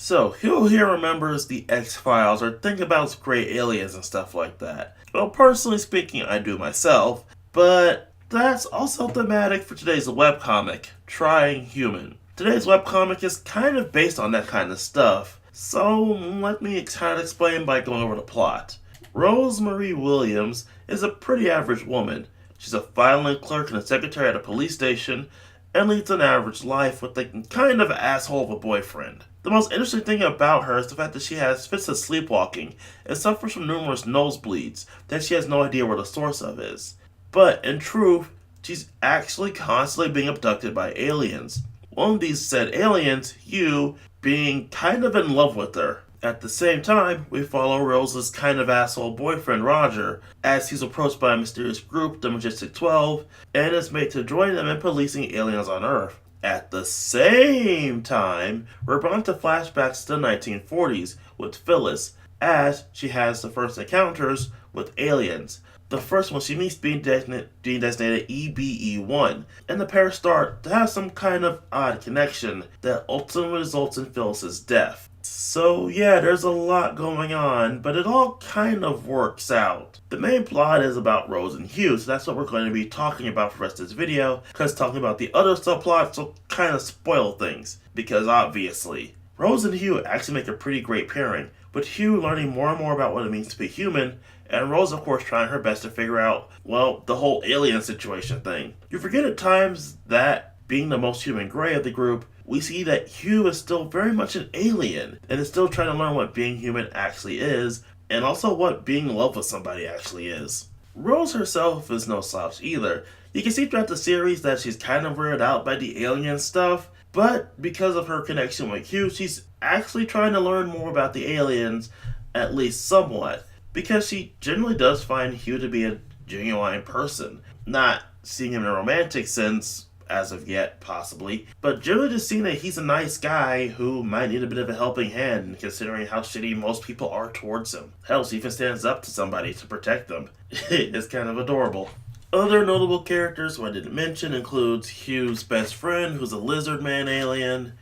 So, who here remembers the X-Files or think about gray aliens and stuff like that? Well, personally speaking, I do myself, but that's also thematic for today's webcomic, Trying Human. Today's webcomic is kind of based on that kind of stuff, so let me kind of explain by going over the plot. Rosemary Williams is a pretty average woman. She's a filing clerk and a secretary at a police station, and leads an average life with a kind of asshole of a boyfriend. The most interesting thing about her is the fact that she has fits of sleepwalking and suffers from numerous nosebleeds that she has no idea where the source of is. But in truth, she's actually constantly being abducted by aliens. One of these said aliens, Hugh, being kind of in love with her. At the same time, we follow Rose's kind of asshole boyfriend Roger as he's approached by a mysterious group, the Majestic 12, and is made to join them in policing aliens on Earth. At the same time, we're brought to flashbacks to the 1940s with Phyllis as she has the first encounters with aliens. The first one she meets being designated EBE-1, and the pair start to have some kind of odd connection that ultimately results in Phyllis's death. So yeah, there's a lot going on, but it all kind of works out. The main plot is about Rose and Hugh, so that's what we're going to be talking about for the rest of this video, because talking about the other subplots will kind of spoil things, because obviously, Rose and Hugh actually make a pretty great pairing, with Hugh learning more and more about what it means to be human, and Rose of course trying her best to figure out, well, the whole alien situation thing. You forget at times that, being the most human gray of the group, we see that Hugh is still very much an alien and is still trying to learn what being human actually is, and also what being in love with somebody actually is. Rose herself is no slouch either. You can see throughout the series that she's kind of weirded out by the alien stuff, but because of her connection with Hugh, she's actually trying to learn more about the aliens, at least somewhat, because she generally does find Hugh to be a genuine person. Not seeing him in a romantic sense, as of yet, possibly, but generally just seeing that he's a nice guy who might need a bit of a helping hand, considering how shitty most people are towards him. Hell, he even stands up to somebody to protect them. It's kind of adorable. Other notable characters who I didn't mention includes Hugh's best friend, who's a lizard man alien,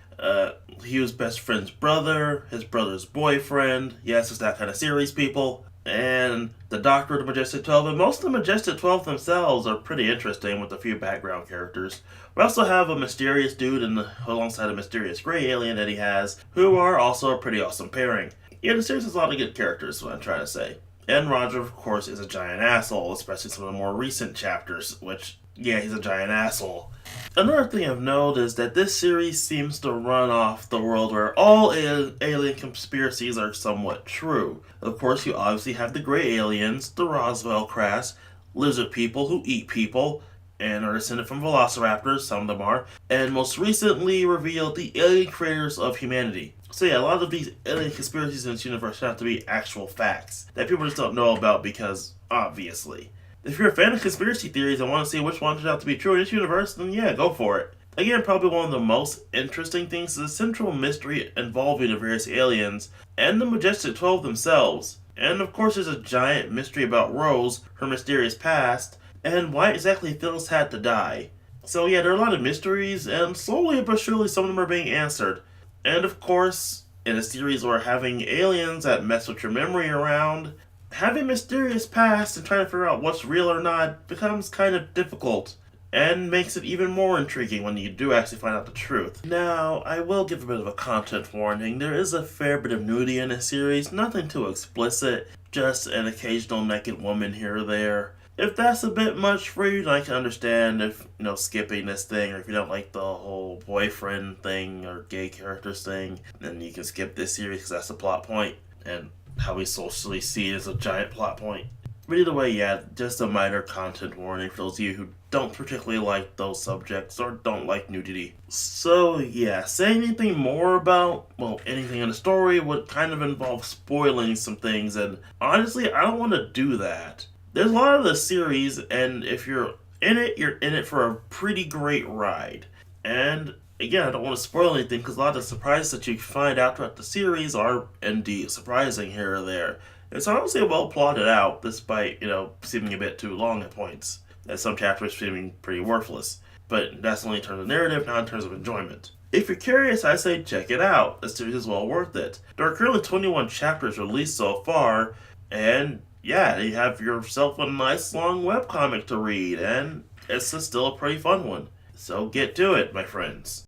Hugh's best friend's brother, his brother's boyfriend, yes, it's that kind of series, people, and the Doctor of the Majestic 12, and most of the Majestic 12 themselves are pretty interesting with a few background characters. We also have a mysterious dude alongside a mysterious gray alien that he has, who are also a pretty awesome pairing. Yeah, the series has a lot of good characters, is what I'm trying to say. And Roger, of course, is a giant asshole, especially some of the more recent chapters, which, yeah, he's a giant asshole. Another thing I've noted is that this series seems to run off the world where all alien conspiracies are somewhat true. Of course, you obviously have the gray aliens, the Roswell crash, lizard people who eat people, and are descended from velociraptors, some of them are, and most recently revealed the alien creators of humanity. So yeah, a lot of these alien conspiracies in this universe have to be actual facts that people just don't know about because, obviously. If you're a fan of conspiracy theories and want to see which one turns out to be true in this universe, then yeah, go for it. Again, probably one of the most interesting things is the central mystery involving the various aliens and the Majestic 12 themselves. And of course there's a giant mystery about Rose, her mysterious past, and why exactly Phyllis had to die. So yeah, there are a lot of mysteries, and slowly but surely some of them are being answered. And of course, in a series where having aliens that mess with your memory around, having mysterious past and trying to figure out what's real or not becomes kind of difficult, and makes it even more intriguing when you do actually find out the truth. Now, I will give a bit of a content warning. There is a fair bit of nudity in this series, nothing too explicit, just an occasional naked woman here or there. If that's a bit much for you, then I can understand if, skipping this thing, or if you don't like the whole boyfriend thing or gay characters thing, then you can skip this series because that's the plot point, and how we socially see it as a giant plot point. But either way, yeah, just a minor content warning for those of you who don't particularly like those subjects or don't like nudity. So yeah, saying anything more about, anything in the story would kind of involve spoiling some things, and honestly, I don't want to do that. There's a lot of the series, and if you're in it for a pretty great ride. And again, I don't want to spoil anything because a lot of the surprises that you find out throughout the series are indeed surprising here or there. It's honestly well plotted out, despite, seeming a bit too long at points, and some chapters seeming pretty worthless. But that's only in terms of narrative, not in terms of enjoyment. If you're curious, I say check it out. The series is well worth it. There are currently 21 chapters released so far, and yeah, you have yourself a nice long webcomic to read, and it's still a pretty fun one. So get to it, my friends.